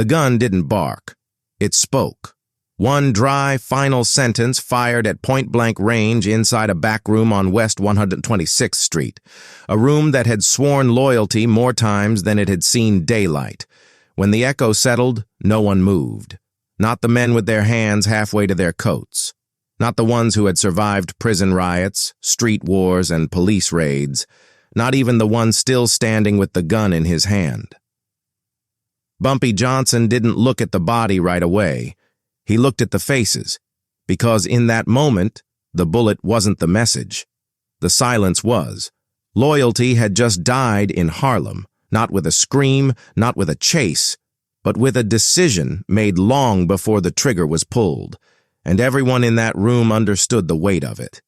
The gun didn't bark. It spoke. One dry, final sentence fired at point-blank range inside a back room on West 126th Street, a room that had sworn loyalty more times than it had seen daylight. When the echo settled, no one moved. Not the men with their hands halfway to their coats. Not the ones who had survived prison riots, street wars, and police raids. Not even the one still standing with the gun in his hand. Bumpy Johnson didn't look at the body right away. He looked at the faces, because in that moment, the bullet wasn't the message. The silence was. Loyalty had just died in Harlem, not with a scream, not with a chase, but with a decision made long before the trigger was pulled, and everyone in that room understood the weight of it.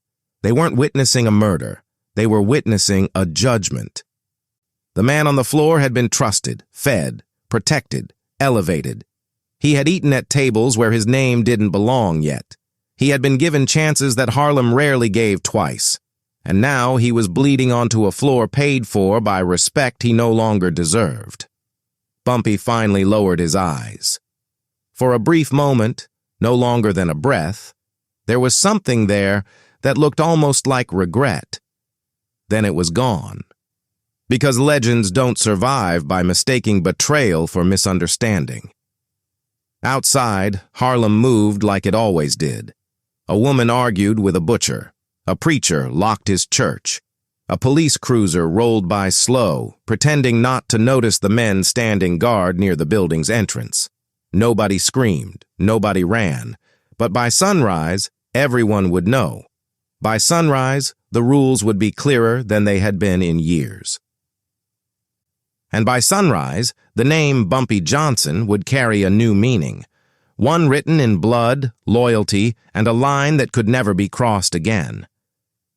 They weren't witnessing a murder. They were witnessing a judgment. The man on the floor had been trusted, fed, protected, elevated. He had eaten at tables where his name didn't belong yet. He had been given chances that Harlem rarely gave twice. And now he was bleeding onto a floor paid for by respect he no longer deserved. Bumpy finally lowered his eyes. For a brief moment, no longer than a breath, there was something there that looked almost like regret. Then it was gone. Because legends don't survive by mistaking betrayal for misunderstanding. Outside, Harlem moved like it always did. A woman argued with a butcher. A preacher locked his church. A police cruiser rolled by slow, pretending not to notice the men standing guard near the building's entrance. Nobody screamed, nobody ran. But by sunrise, everyone would know. By sunrise, the rules would be clearer than they had been in years. And by sunrise, the name Bumpy Johnson would carry a new meaning, one written in blood, loyalty, and a line that could never be crossed again.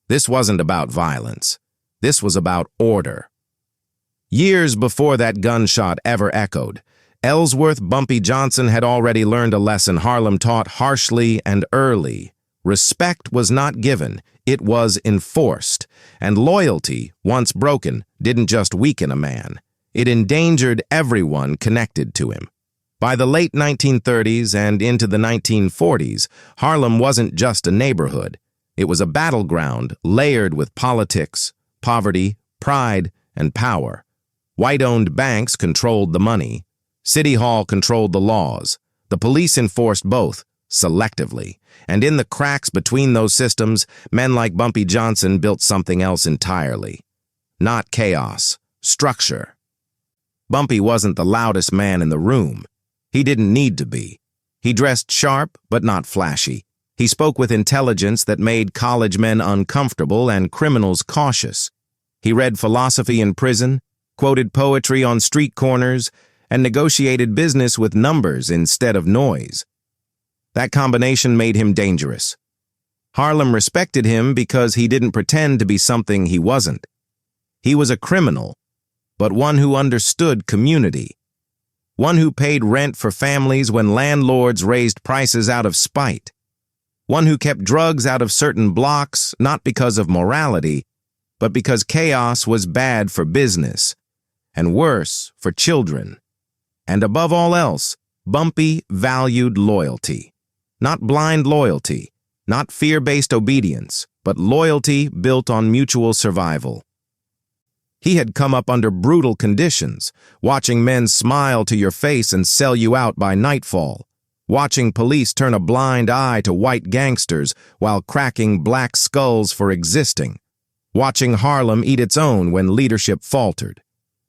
This wasn't about violence. This was about order. Years before that gunshot ever echoed, Ellsworth Bumpy Johnson had already learned a lesson Harlem taught harshly and early. Respect was not given, it was enforced, and loyalty, once broken, didn't just weaken a man. It endangered everyone connected to him. By the late 1930s and into the 1940s, Harlem wasn't just a neighborhood. It was a battleground layered with politics, poverty, pride, and power. White-owned banks controlled the money. City Hall controlled the laws. The police enforced both, selectively. And in the cracks between those systems, men like Bumpy Johnson built something else entirely. Not chaos, structure. Bumpy wasn't the loudest man in the room. He didn't need to be. He dressed sharp, but not flashy. He spoke with intelligence that made college men uncomfortable and criminals cautious. He read philosophy in prison, quoted poetry on street corners, and negotiated business with numbers instead of noise. That combination made him dangerous. Harlem respected him because he didn't pretend to be something he wasn't. He was a criminal, but one who understood community. One who paid rent for families when landlords raised prices out of spite. One who kept drugs out of certain blocks, not because of morality, but because chaos was bad for business, and worse for children. And above all else, Bumpy valued loyalty. Not blind loyalty, not fear-based obedience, but loyalty built on mutual survival. He had come up under brutal conditions, watching men smile to your face and sell you out by nightfall, watching police turn a blind eye to white gangsters while cracking black skulls for existing, watching Harlem eat its own when leadership faltered.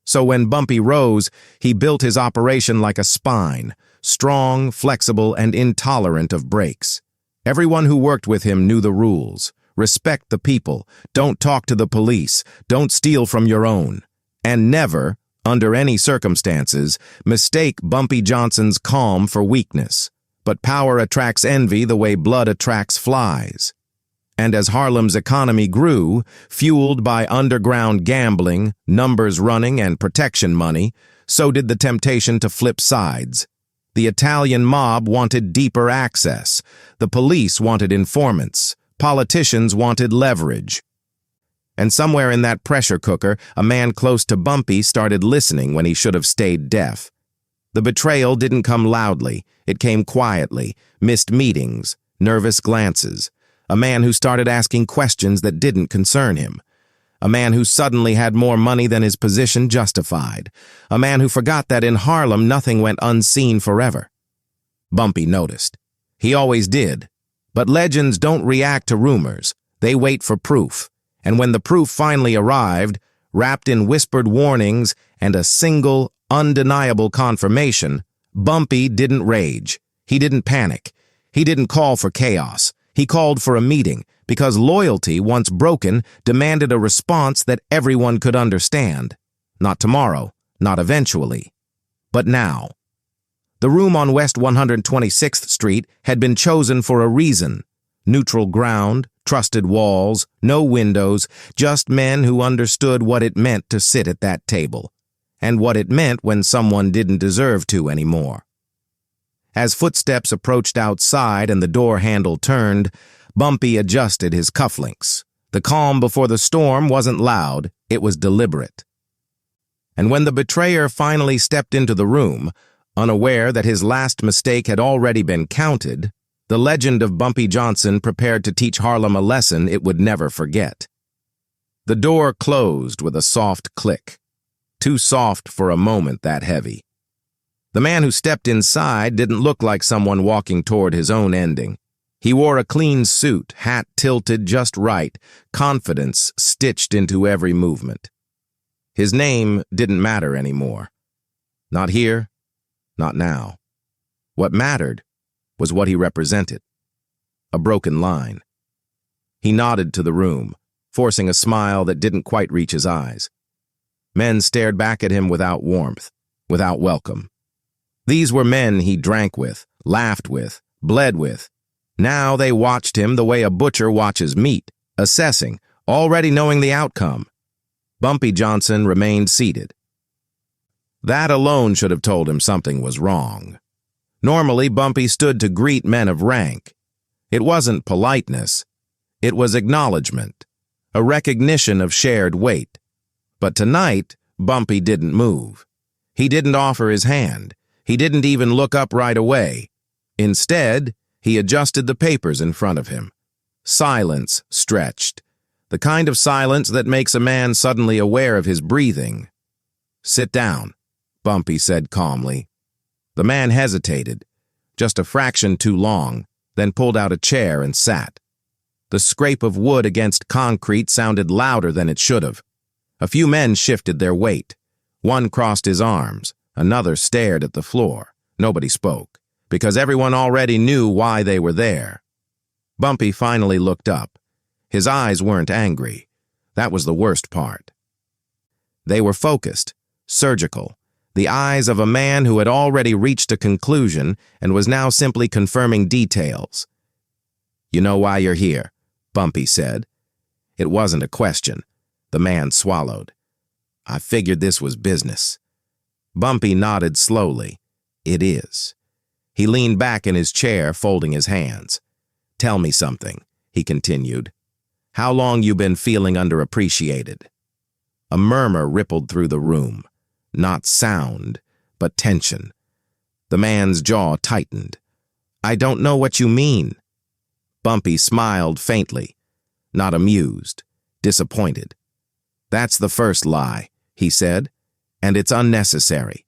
So when Bumpy rose, he built his operation like a spine, strong, flexible, and intolerant of breaks. Everyone who worked with him knew the rules. Respect the people, don't talk to the police, don't steal from your own, and never, under any circumstances, mistake Bumpy Johnson's calm for weakness. But power attracts envy the way blood attracts flies. And as Harlem's economy grew, fueled by underground gambling, numbers running, and protection money, so did the temptation to flip sides. The Italian mob wanted deeper access. The police wanted informants. Politicians wanted leverage. And somewhere in that pressure cooker, a man close to Bumpy started listening when he should have stayed deaf. The betrayal didn't come loudly. It came quietly, missed meetings, nervous glances. A man who started asking questions that didn't concern him. A man who suddenly had more money than his position justified. A man who forgot that in Harlem nothing went unseen forever. Bumpy noticed. He always did. But legends don't react to rumors. They wait for proof. And when the proof finally arrived, wrapped in whispered warnings and a single, undeniable confirmation, Bumpy didn't rage. He didn't panic. He didn't call for chaos. He called for a meeting, because loyalty, once broken, demanded a response that everyone could understand. Not tomorrow, not eventually, but now. The room on West 126th Street had been chosen for a reason. Neutral ground, trusted walls, no windows, just men who understood what it meant to sit at that table, and what it meant when someone didn't deserve to anymore. As footsteps approached outside and the door handle turned, Bumpy adjusted his cufflinks. The calm before the storm wasn't loud, it was deliberate. And when the betrayer finally stepped into the room, unaware that his last mistake had already been counted, the legend of Bumpy Johnson prepared to teach Harlem a lesson it would never forget. The door closed with a soft click. Too soft for a moment that heavy. The man who stepped inside didn't look like someone walking toward his own ending. He wore a clean suit, hat tilted just right, confidence stitched into every movement. His name didn't matter anymore. Not here, not now. What mattered was what he represented. A broken line. He nodded to the room, forcing a smile that didn't quite reach his eyes. Men stared back at him without warmth, without welcome. These were men he drank with, laughed with, bled with. Now they watched him the way a butcher watches meat, assessing, already knowing the outcome. Bumpy Johnson remained seated. That alone should have told him something was wrong. Normally, Bumpy stood to greet men of rank. It wasn't politeness. It was acknowledgement, a recognition of shared weight. But tonight, Bumpy didn't move. He didn't offer his hand. He didn't even look up right away. Instead, he adjusted the papers in front of him. Silence stretched. The kind of silence that makes a man suddenly aware of his breathing. "Sit down," Bumpy said calmly. The man hesitated, just a fraction too long, then pulled out a chair and sat. The scrape of wood against concrete sounded louder than it should have. A few men shifted their weight. One crossed his arms. Another stared at the floor. Nobody spoke, because everyone already knew why they were there. Bumpy finally looked up. His eyes weren't angry. That was the worst part. They were focused, surgical, the eyes of a man who had already reached a conclusion and was now simply confirming details. "You know why you're here," Bumpy said. It wasn't a question. The man swallowed. "I figured this was business." Bumpy nodded slowly. "It is." He leaned back in his chair, folding his hands. "Tell me something," he continued. "How long you been feeling underappreciated?" A murmur rippled through the room. Not sound, but tension. The man's jaw tightened. "I don't know what you mean." Bumpy smiled faintly, not amused, disappointed. "That's the first lie," he said, "and it's unnecessary."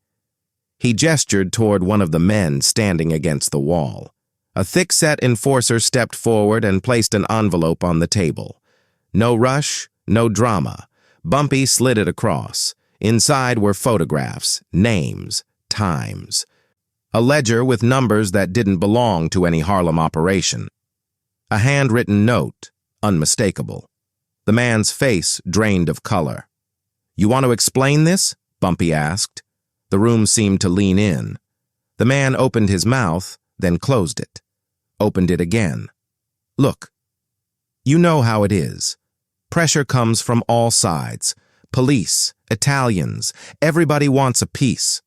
He gestured toward one of the men standing against the wall. A thick-set enforcer stepped forward and placed an envelope on the table. No rush, no drama. Bumpy slid it across. Inside were photographs, names, times. A ledger with numbers that didn't belong to any Harlem operation. A handwritten note, unmistakable. The man's face drained of color. "You want to explain this?" Bumpy asked. The room seemed to lean in. The man opened his mouth, then closed it. Opened it again. "Look, you know how it is. Pressure comes from all sides. Police, Italians, everybody wants a piece.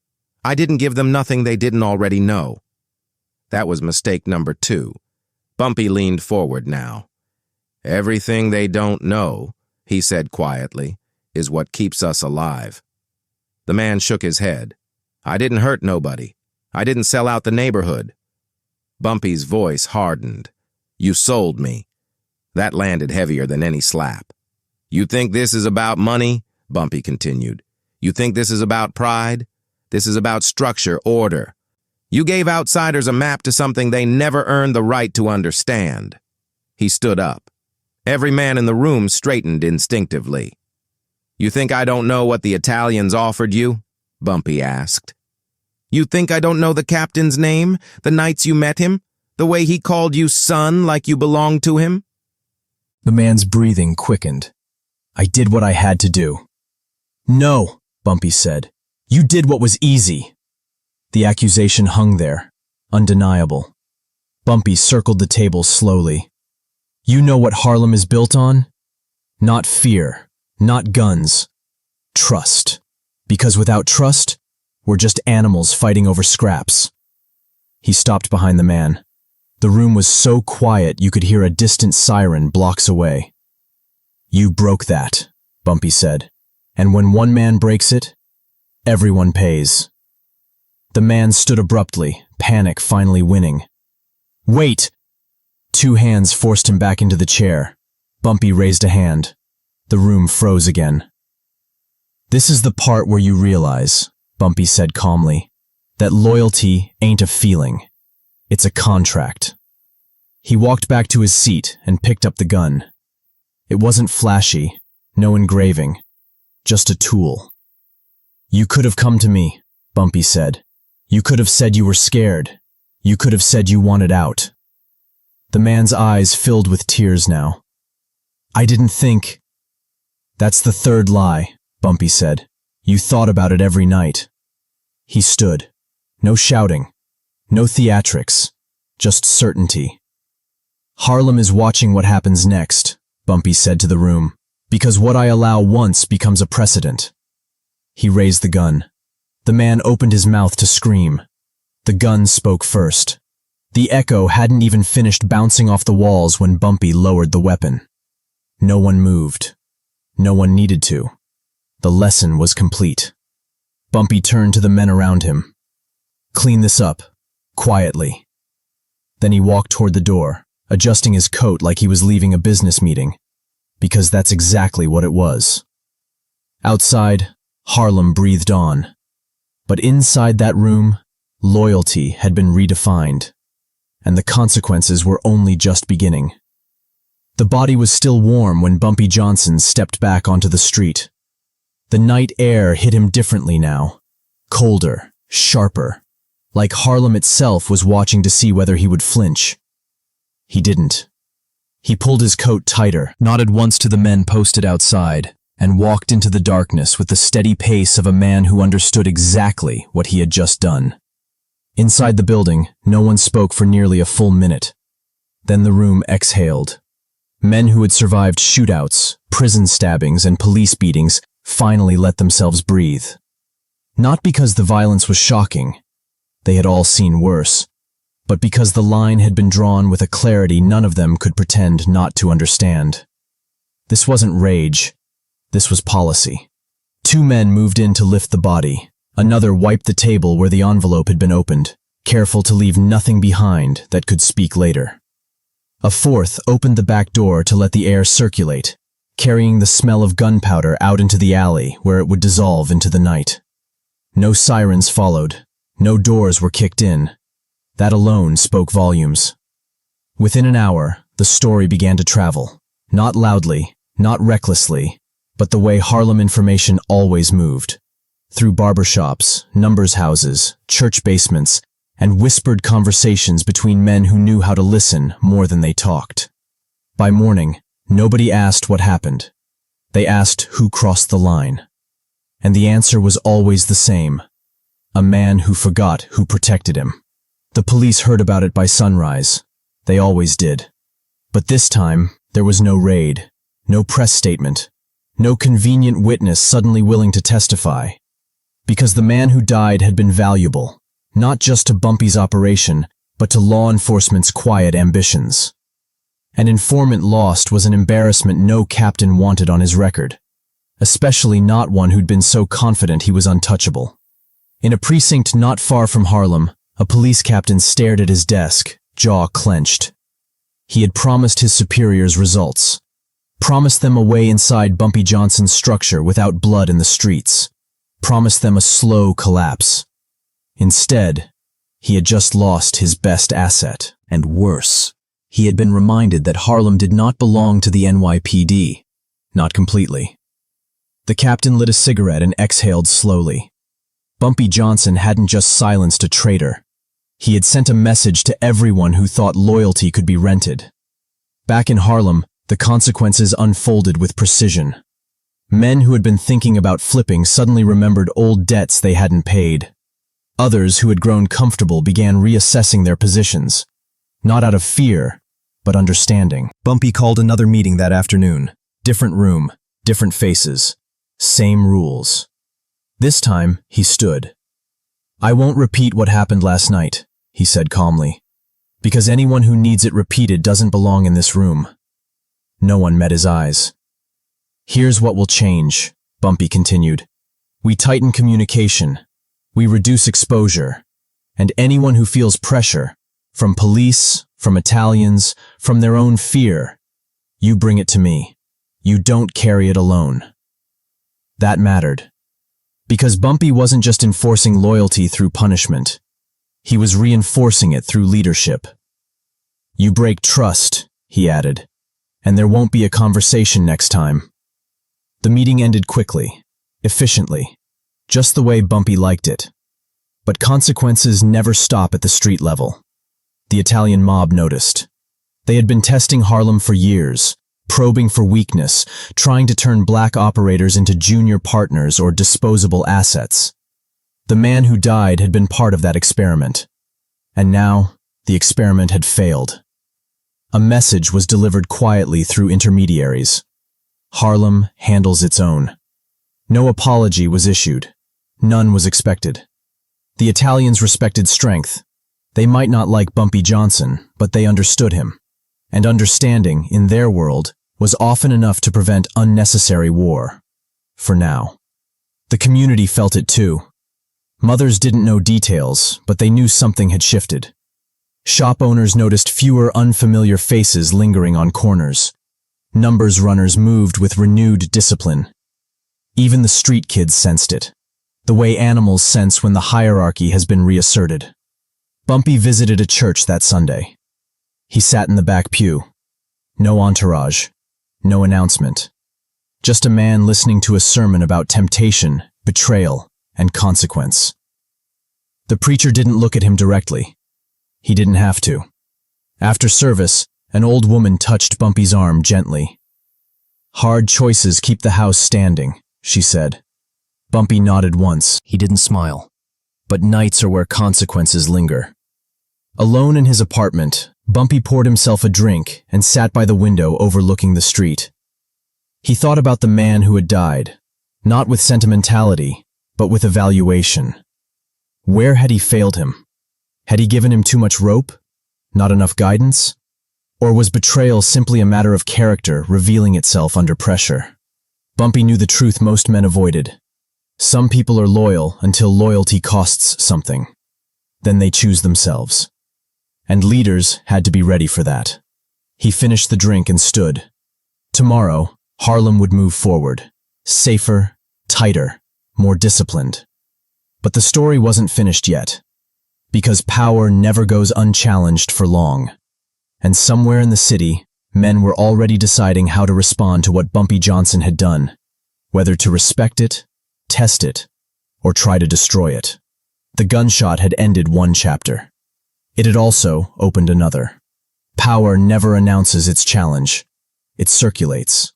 I didn't give them nothing they didn't already know." That was mistake number 2. Bumpy leaned forward now. "Everything they don't know," he said quietly, "is what keeps us alive." The man shook his head. I didn't hurt nobody. I didn't sell out the neighborhood. Bumpy's voice hardened. You sold me. That landed heavier than any slap. You think this is about money? Bumpy continued. You think this is about pride? This is about structure, order. You gave outsiders a map to something they never earned the right to understand. He stood up. Every man in the room straightened instinctively. You think I don't know what the Italians offered you? Bumpy asked. You think I don't know the captain's name, the nights you met him, the way he called you son like you belonged to him? The man's breathing quickened. I did what I had to do. No, Bumpy said. You did what was easy. The accusation hung there, undeniable. Bumpy circled the table slowly. You know what Harlem is built on? Not fear, not guns. Trust. Because without trust, we're just animals fighting over scraps. He stopped behind the man. The room was so quiet you could hear a distant siren blocks away. You broke that, Bumpy said. And when one man breaks it, everyone pays. The man stood abruptly, panic finally winning. Wait! 2 hands forced him back into the chair. Bumpy raised a hand. The room froze again. This is the part where you realize, Bumpy said calmly, that loyalty ain't a feeling. It's a contract. He walked back to his seat and picked up the gun. It wasn't flashy, no engraving, just a tool. You could have come to me, Bumpy said. You could have said you were scared. You could have said you wanted out. The man's eyes filled with tears now. I didn't think. That's the 3rd lie, Bumpy said. You thought about it every night. He stood. No shouting. No theatrics. Just certainty. Harlem is watching what happens next, Bumpy said to the room, because what I allow once becomes a precedent. He raised the gun. The man opened his mouth to scream. The gun spoke first. The echo hadn't even finished bouncing off the walls when Bumpy lowered the weapon. No one moved. No one needed to. The lesson was complete. Bumpy turned to the men around him. Clean this up, quietly. Then he walked toward the door, adjusting his coat like he was leaving a business meeting, because that's exactly what it was. Outside, Harlem breathed on. But inside that room, loyalty had been redefined, and the consequences were only just beginning. The body was still warm when Bumpy Johnson stepped back onto the street. The night air hit him differently now, colder, sharper, like Harlem itself was watching to see whether he would flinch. He didn't. He pulled his coat tighter, nodded once to the men posted outside, and walked into the darkness with the steady pace of a man who understood exactly what he had just done. Inside the building, no one spoke for nearly a full minute. Then the room exhaled. Men who had survived shootouts, prison stabbings, and police beatings finally let themselves breathe. Not because the violence was shocking. They had all seen worse. But because the line had been drawn with a clarity none of them could pretend not to understand. This wasn't rage. This was policy. 2 men moved in to lift the body. Another wiped the table where the envelope had been opened, careful to leave nothing behind that could speak later. A 4th opened the back door to let the air circulate, carrying the smell of gunpowder out into the alley where it would dissolve into the night. No sirens followed. No doors were kicked in. That alone spoke volumes. Within an hour, the story began to travel. Not loudly, not recklessly, but the way Harlem information always moved. Through barbershops, numbers houses, church basements, and whispered conversations between men who knew how to listen more than they talked. By morning, nobody asked what happened. They asked who crossed the line. And the answer was always the same. A man who forgot who protected him. The police heard about it by sunrise. They always did. But this time, there was no raid, no press statement, no convenient witness suddenly willing to testify. Because the man who died had been valuable, not just to Bumpy's operation, but to law enforcement's quiet ambitions. An informant lost was an embarrassment no captain wanted on his record, especially not one who'd been so confident he was untouchable. In a precinct not far from Harlem, a police captain stared at his desk, jaw clenched. He had promised his superiors results. Promised them a way inside Bumpy Johnson's structure without blood in the streets. Promised them a slow collapse. Instead, he had just lost his best asset. And worse, he had been reminded that Harlem did not belong to the NYPD. Not completely. The captain lit a cigarette and exhaled slowly. Bumpy Johnson hadn't just silenced a traitor. He had sent a message to everyone who thought loyalty could be rented. Back in Harlem, the consequences unfolded with precision. Men who had been thinking about flipping suddenly remembered old debts they hadn't paid. Others who had grown comfortable began reassessing their positions, not out of fear, but understanding. Bumpy called another meeting that afternoon. Different room, different faces, same rules. This time, he stood. "I won't repeat what happened last night," he said calmly, "because anyone who needs it repeated doesn't belong in this room." No one met his eyes. "Here's what will change," Bumpy continued. "We tighten communication. We reduce exposure. And anyone who feels pressure, from police, from Italians, from their own fear, you bring it to me. You don't carry it alone." That mattered. Because Bumpy wasn't just enforcing loyalty through punishment. He was reinforcing it through leadership. "You break trust," he added, "and there won't be a conversation next time." The meeting ended quickly, efficiently, just the way Bumpy liked it. But consequences never stop at the street level. The Italian mob noticed. They had been testing Harlem for years, probing for weakness, trying to turn black operators into junior partners or disposable assets. The man who died had been part of that experiment. And now, the experiment had failed. A message was delivered quietly through intermediaries. Harlem handles its own. No apology was issued. None was expected. The Italians respected strength. They might not like Bumpy Johnson, but they understood him. And understanding, in their world, was often enough to prevent unnecessary war. For now. The community felt it too. Mothers didn't know details, but they knew something had shifted. Shop owners noticed fewer unfamiliar faces lingering on corners. Numbers runners moved with renewed discipline. Even the street kids sensed it, the way animals sense when the hierarchy has been reasserted. Bumpy visited a church that Sunday. He sat in the back pew. No entourage. No announcement. Just a man listening to a sermon about temptation, betrayal, and consequence. The preacher didn't look at him directly. He didn't have to. After service, an old woman touched Bumpy's arm gently. "Hard choices keep the house standing," she said. Bumpy nodded once. He didn't smile. But nights are where consequences linger. Alone in his apartment, Bumpy poured himself a drink and sat by the window overlooking the street. He thought about the man who had died, not with sentimentality, but with evaluation. Where had he failed him? Had he given him too much rope? Not enough guidance? Or was betrayal simply a matter of character revealing itself under pressure? Bumpy knew the truth most men avoided. Some people are loyal until loyalty costs something. Then they choose themselves. And leaders had to be ready for that. He finished the drink and stood. Tomorrow, Harlem would move forward. Safer, tighter, more disciplined. But the story wasn't finished yet. Because power never goes unchallenged for long. And somewhere in the city, men were already deciding how to respond to what Bumpy Johnson had done. Whether to respect it, test it, or try to destroy it. The gunshot had ended one chapter. It had also opened another. Power never announces its challenge. It circulates.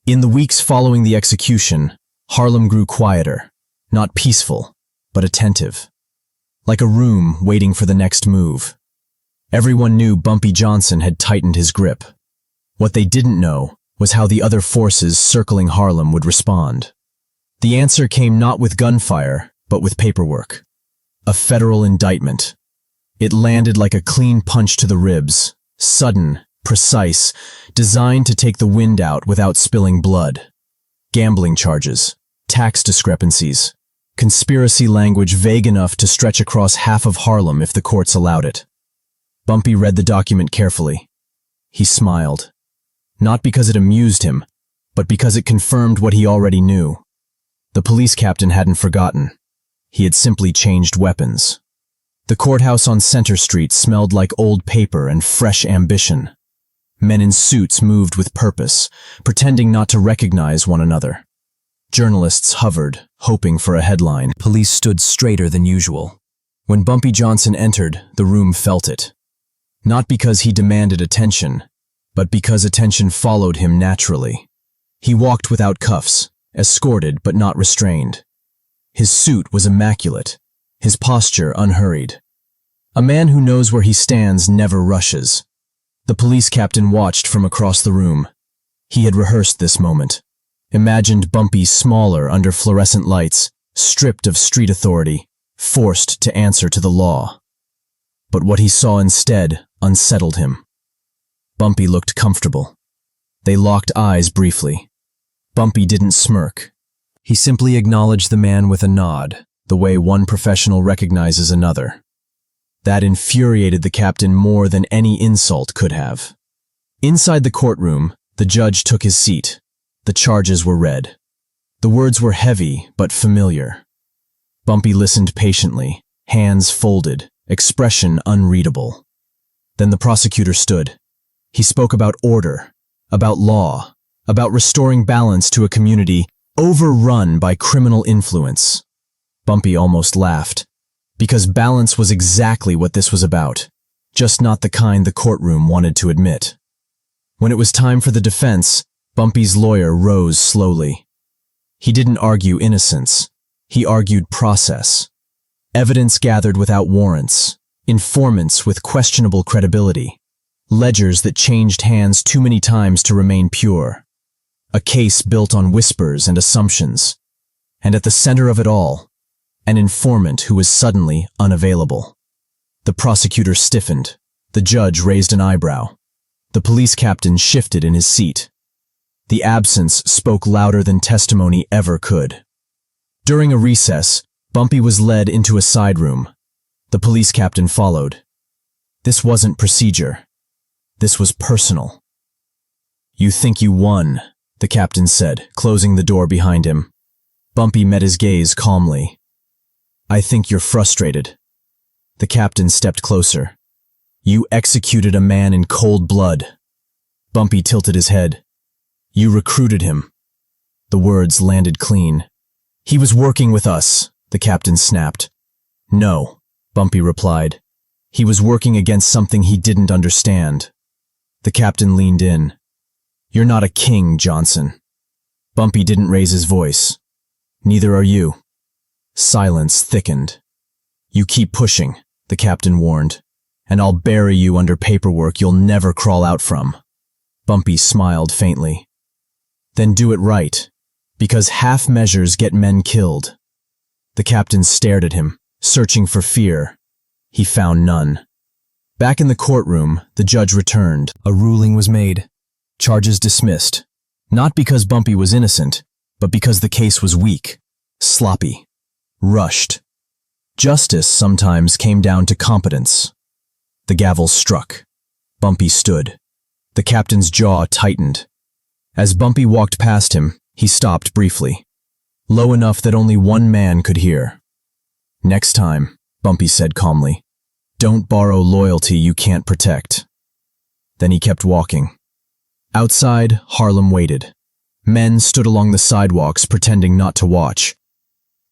In the weeks following the execution, Harlem grew quieter, not peaceful, but attentive. Like a room waiting for the next move. Everyone knew Bumpy Johnson had tightened his grip. What they didn't know was how the other forces circling Harlem would respond. The answer came not with gunfire, but with paperwork. A federal indictment. It landed like a clean punch to the ribs, sudden, precise, designed to take the wind out without spilling blood. Gambling charges, tax discrepancies, Conspiracy language vague enough to stretch across half of Harlem if the courts allowed it. Bumpy read the document carefully. He smiled. Not because it amused him, but because it confirmed what he already knew. The police captain hadn't forgotten. He had simply changed weapons. The courthouse on Center Street smelled like old paper and fresh ambition. Men in suits moved with purpose, pretending not to recognize one another. Journalists hovered, hoping for a headline. Police stood straighter than usual. When Bumpy Johnson entered, the room felt it. Not because he demanded attention, but because attention followed him naturally. He walked without cuffs, escorted but not restrained. His suit was immaculate, his posture unhurried. A man who knows where he stands never rushes. The police captain watched from across the room. He had rehearsed this moment. Imagined Bumpy smaller under fluorescent lights, stripped of street authority, forced to answer to the law. But what he saw instead unsettled him. Bumpy looked comfortable. They locked eyes briefly. Bumpy didn't smirk. He simply acknowledged the man with a nod, the way one professional recognizes another. That infuriated the captain more than any insult could have. Inside the courtroom, the judge took his seat. The charges were read. The words were heavy but familiar. Bumpy listened patiently, hands folded, expression unreadable. Then the prosecutor stood. He spoke about order, about law, about restoring balance to a community overrun by criminal influence. Bumpy almost laughed, because balance was exactly what this was about, just not the kind the courtroom wanted to admit. When it was time for the defense, Bumpy's lawyer rose slowly. He didn't argue innocence. He argued process. Evidence gathered without warrants, informants with questionable credibility, ledgers that changed hands too many times to remain pure. A case built on whispers and assumptions. And at the center of it all, an informant who was suddenly unavailable. The prosecutor stiffened. The judge raised an eyebrow. The police captain shifted in his seat. The absence spoke louder than testimony ever could. During a recess, Bumpy was led into a side room. The police captain followed. This wasn't procedure. This was personal. "You think you won," the captain said, closing the door behind him. Bumpy met his gaze calmly. "I think you're frustrated." The captain stepped closer. "You executed a man in cold blood." Bumpy tilted his head. "You recruited him." The words landed clean. "He was working with us," the captain snapped. "No," Bumpy replied. "He was working against something he didn't understand." The captain leaned in. "You're not a king, Johnson." Bumpy didn't raise his voice. "Neither are you." Silence thickened. "You keep pushing," the captain warned, "and I'll bury you under paperwork you'll never crawl out from." Bumpy smiled faintly. "Then do it right, because half measures get men killed." The captain stared at him, searching for fear. He found none. Back in the courtroom, the judge returned. A ruling was made. Charges dismissed. Not because Bumpy was innocent, but because the case was weak, sloppy, rushed. Justice sometimes came down to competence. The gavel struck. Bumpy stood. The captain's jaw tightened. As Bumpy walked past him, he stopped briefly, low enough that only one man could hear. "Next time," Bumpy said calmly, "don't borrow loyalty you can't protect." Then he kept walking. Outside, Harlem waited. Men stood along the sidewalks pretending not to watch.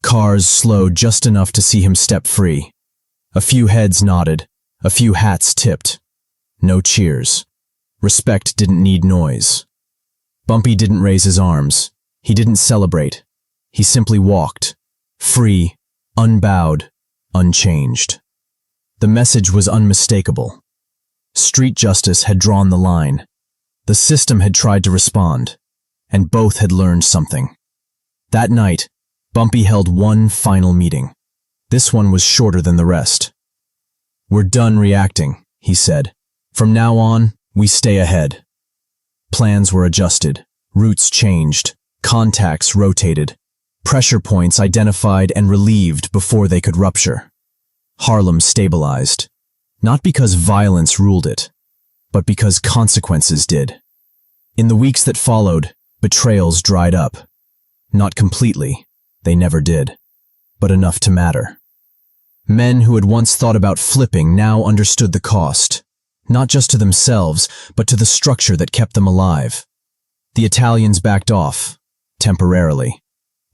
Cars slowed just enough to see him step free. A few heads nodded, a few hats tipped. No cheers. Respect didn't need noise. Bumpy didn't raise his arms. He didn't celebrate. He simply walked, free, unbowed, unchanged. The message was unmistakable. Street justice had drawn the line. The system had tried to respond, and both had learned something. That night, Bumpy held one final meeting. This one was shorter than the rest. "We're done reacting," he said. "From now on, we stay ahead." Plans were adjusted, routes changed, contacts rotated. pressure points identified and relieved before they could rupture. Harlem stabilized, not because violence ruled it, but because consequences did. In the weeks that followed, betrayals dried up. Not completely, they never did, but enough to matter. Men who had once thought about flipping now understood the cost, not just to themselves, but to the structure that kept them alive. The Italians backed off, temporarily.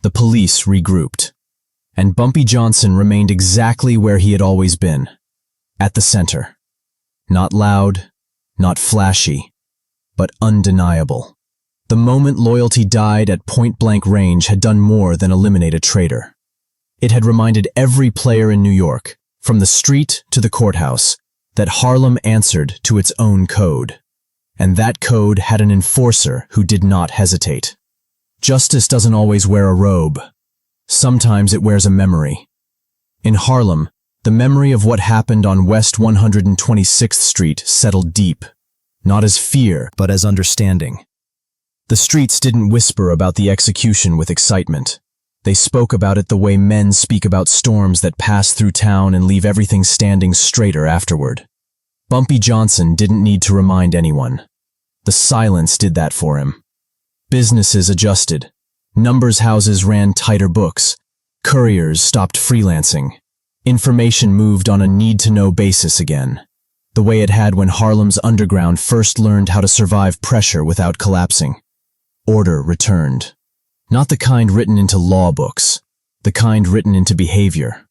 The police regrouped. And Bumpy Johnson remained exactly where he had always been, at the center. Not loud, not flashy, but undeniable. The moment loyalty died at point-blank range had done more than eliminate a traitor. It had reminded every player in New York, from the street to the courthouse, that Harlem answered to its own code. And that code had an enforcer who did not hesitate. Justice doesn't always wear a robe. Sometimes it wears a memory. In Harlem, the memory of what happened on West 126th Street settled deep, not as fear, but as understanding. The streets didn't whisper about the execution with excitement. They spoke about it the way men speak about storms that pass through town and leave everything standing straighter afterward. Bumpy Johnson didn't need to remind anyone. The silence did that for him. Businesses adjusted. Numbers houses ran tighter books. Couriers stopped freelancing. Information moved on a need-to-know basis again, the way it had when Harlem's underground first learned how to survive pressure without collapsing. Order returned. Not the kind written into law books, the kind written into behavior.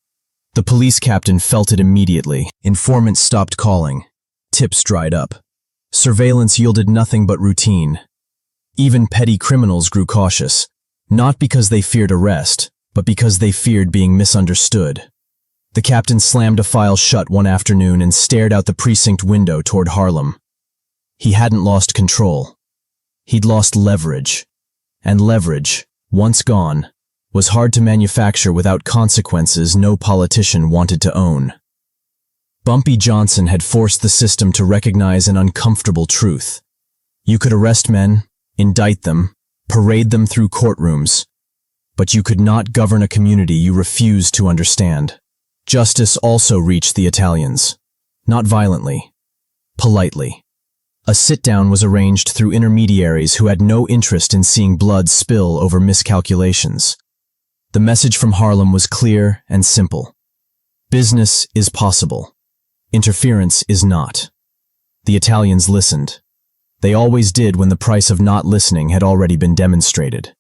The police captain felt it immediately. Informants stopped calling. Tips dried up. Surveillance yielded nothing but routine. Even petty criminals grew cautious, not because they feared arrest, but because they feared being misunderstood. The captain slammed a file shut one afternoon and stared out the precinct window toward Harlem. He hadn't lost control. He'd lost leverage. And leverage, once gone, was hard to manufacture without consequences no politician wanted to own. Bumpy Johnson had forced the system to recognize an uncomfortable truth. You could arrest men, indict them, parade them through courtrooms, but you could not govern a community you refused to understand. Justice also reached the Italians. Not violently, politely. A sit-down was arranged through intermediaries who had no interest in seeing blood spill over miscalculations. The message from Harlem was clear and simple. Business is possible. Interference is not. The Italians listened. They always did when the price of not listening had already been demonstrated.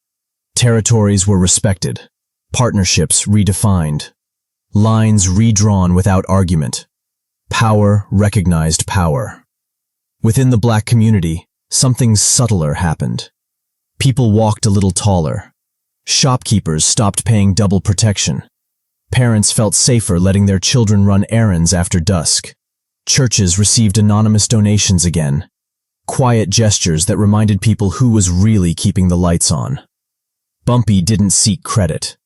Territories were respected. Partnerships redefined. Lines redrawn without argument. Power recognized power. Within the black community, something subtler happened. People walked a little taller. Shopkeepers stopped paying double protection. Parents felt safer letting their children run errands after dusk. Churches received anonymous donations again. Quiet gestures that reminded people who was really keeping the lights on. Bumpy didn't seek credit.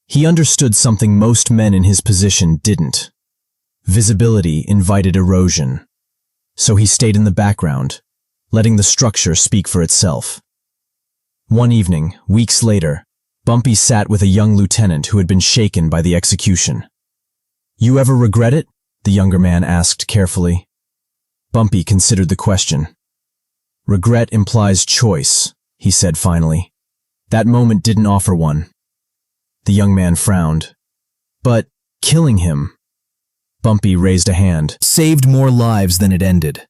He understood something most men in his position didn't. Visibility invited erosion. So he stayed in the background, letting the structure speak for itself. One evening, weeks later, Bumpy sat with a young lieutenant who had been shaken by the execution. "You ever regret it?" the younger man asked carefully. Bumpy considered the question. "Regret implies choice," he said finally. That moment didn't offer one. The young man frowned. "But killing him," Bumpy raised a hand, "saved more lives than it ended."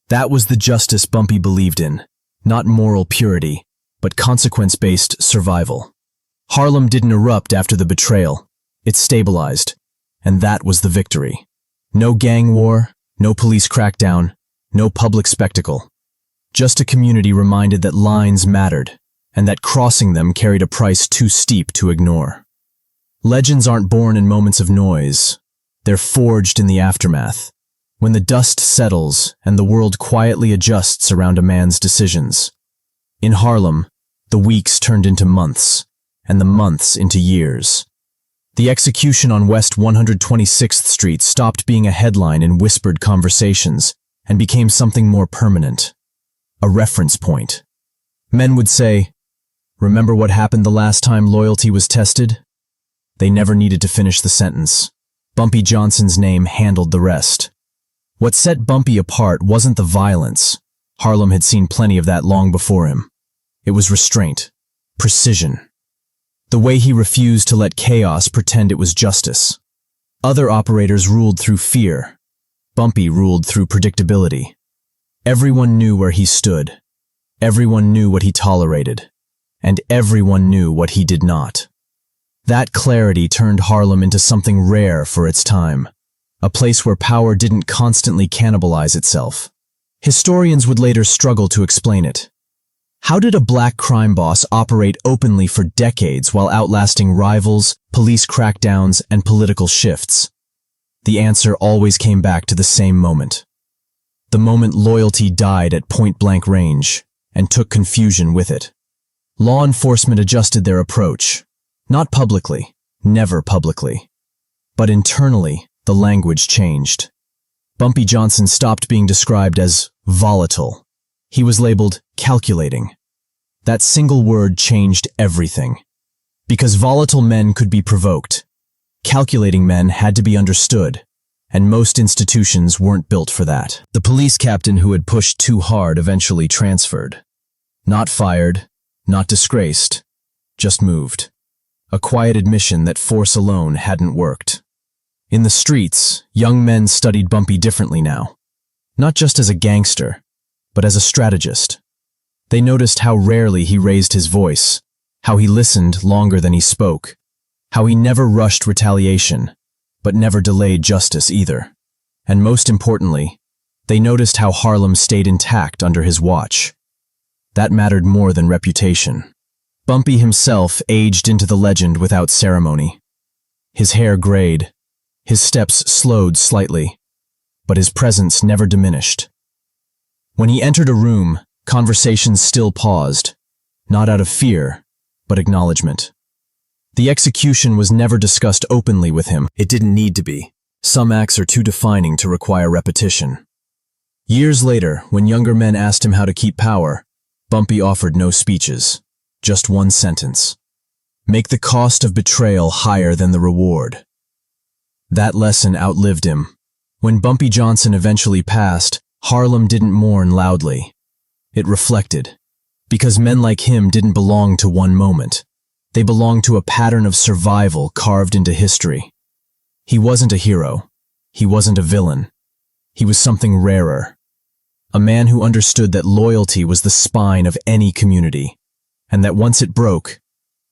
That was the justice Bumpy believed in, not moral purity, but consequence-based survival. Harlem didn't erupt after the betrayal. It stabilized, and that was the victory. No gang war, no police crackdown, no public spectacle. Just a community reminded that lines mattered, and that crossing them carried a price too steep to ignore. Legends aren't born in moments of noise. They're forged in the aftermath, when the dust settles and the world quietly adjusts around a man's decisions. In Harlem, the weeks turned into months, and the months into years. The execution on West 126th Street stopped being a headline in whispered conversations and became something more permanent. A reference point. Men would say, Remember what happened the last time loyalty was tested? They never needed to finish the sentence. Bumpy Johnson's name handled the rest. What set Bumpy apart wasn't the violence. Harlem had seen plenty of that long before him. It was restraint, precision. The way he refused to let chaos pretend it was justice. Other operators ruled through fear. Bumpy ruled through predictability. Everyone knew where he stood. Everyone knew what he tolerated. And everyone knew what he did not. That clarity turned Harlem into something rare for its time, a place where power didn't constantly cannibalize itself. Historians would later struggle to explain it. How did a black crime boss operate openly for decades while outlasting rivals, police crackdowns, and political shifts? The answer always came back to the same moment. The moment loyalty died at point-blank range and took confusion with it. Law enforcement adjusted their approach. Not publicly, never publicly. But internally, the language changed. Bumpy Johnson stopped being described as volatile. He was labeled calculating. That single word changed everything. Because volatile men could be provoked. Calculating men had to be understood, and most institutions weren't built for that. The police captain who had pushed too hard eventually transferred. Not fired, not disgraced, just moved. A quiet admission that force alone hadn't worked. In the streets, young men studied Bumpy differently now. Not just as a gangster, but as a strategist. They noticed how rarely he raised his voice, how he listened longer than he spoke, how he never rushed retaliation, but never delayed justice either. And most importantly, they noticed how Harlem stayed intact under his watch. That mattered more than reputation. Bumpy himself aged into the legend without ceremony. His hair grayed, his steps slowed slightly, but his presence never diminished. When he entered a room, conversations still paused, not out of fear, but acknowledgement. The execution was never discussed openly with him. It didn't need to be. Some acts are too defining to require repetition. Years later, when younger men asked him how to keep power, Bumpy offered no speeches, just one sentence. Make the cost of betrayal higher than the reward. That lesson outlived him. When Bumpy Johnson eventually passed, Harlem didn't mourn loudly. It reflected. Because men like him didn't belong to one moment. They belonged to a pattern of survival carved into history. He wasn't a hero. He wasn't a villain. He was something rarer. A man who understood that loyalty was the spine of any community, and that once it broke,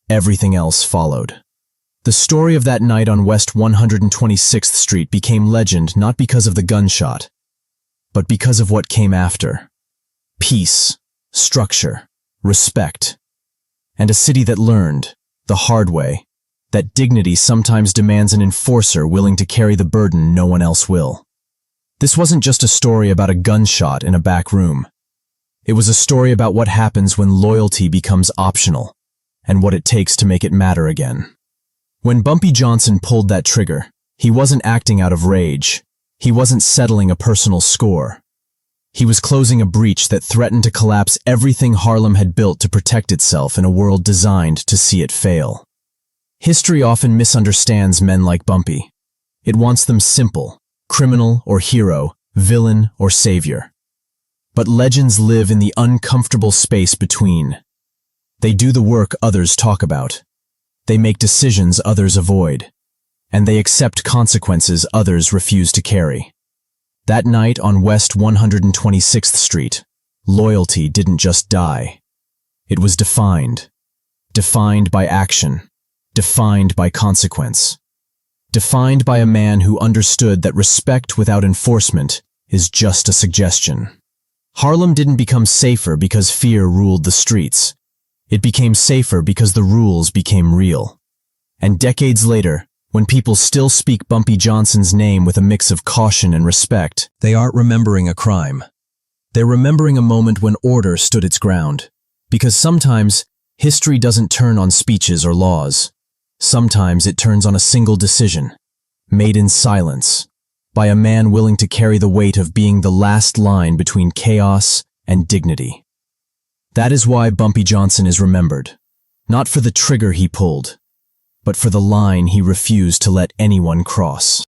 everything else followed. The story of that night on West 126th Street became legend not because of the gunshot, but because of what came after. Peace, structure, respect, and a city that learned, the hard way, that dignity sometimes demands an enforcer willing to carry the burden no one else will. This wasn't just a story about a gunshot in a back room. It was a story about what happens when loyalty becomes optional, and what it takes to make it matter again. When Bumpy Johnson pulled that trigger, he wasn't acting out of rage. He wasn't settling a personal score. He was closing a breach that threatened to collapse everything Harlem had built to protect itself in a world designed to see it fail. History often misunderstands men like Bumpy. It wants them simple, criminal or hero, villain or savior. But legends live in the uncomfortable space between. They do the work others talk about. They make decisions others avoid. And they accept consequences others refuse to carry. That night on West 126th Street, loyalty didn't just die. It was defined. Defined by action. Defined by consequence. Defined by a man who understood that respect without enforcement is just a suggestion. Harlem didn't become safer because fear ruled the streets. It became safer because the rules became real. And decades later, when people still speak Bumpy Johnson's name with a mix of caution and respect, they aren't remembering a crime. They're remembering a moment when order stood its ground. Because sometimes, history doesn't turn on speeches or laws. Sometimes it turns on a single decision, made in silence, by a man willing to carry the weight of being the last line between chaos and dignity. That is why Bumpy Johnson is remembered. Not for the trigger he pulled, but for the line he refused to let anyone cross.